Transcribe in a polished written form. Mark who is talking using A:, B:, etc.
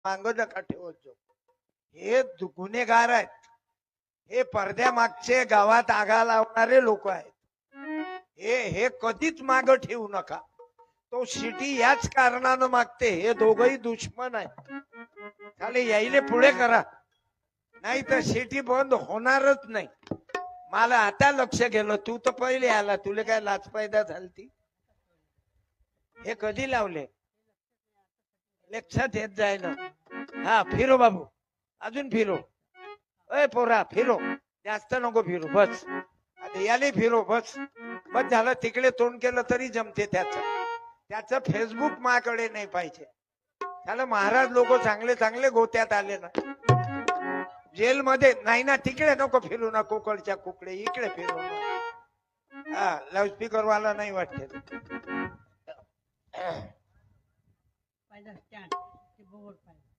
A: मांग नका ठेवत जाऊ. हे गुन्हेगार आहेत. हे पडद्यामागचे गावात आगा लावणारे लोक आहेत. हे कधीच माग ठेवू नका. तो शिटी याच कारणानं मागते. हे दोघही दुश्मन आहेत. चाले यायले पुढे करा, नाही तर शिटी बंद होणारच नाही. मला आता लक्ष गेलं. तू तर पहिले आला, तुला काय लाच पैदा झालती? हे कधी लावले? लक्षात येत जाईल. हा फिरो बाबू, अजून फिरो. अय पोरा फिरो, जास्त नको फिरू. बस आता याले फिरो. बस बस झालं. तिकडे तोंड केलं तरी जमते. त्याचं फेसबुक माझ्याकडे नाही पाहिजे. त्याला महाराज लोक चांगले चांगले गोत्यात आले ना, जेलमध्ये नाही ना. तिकडे नको फिरू ना, कोकळच्या कुकडे. इकडे फिरू. हा लाऊडस्पीकर वाला नाही वाटते.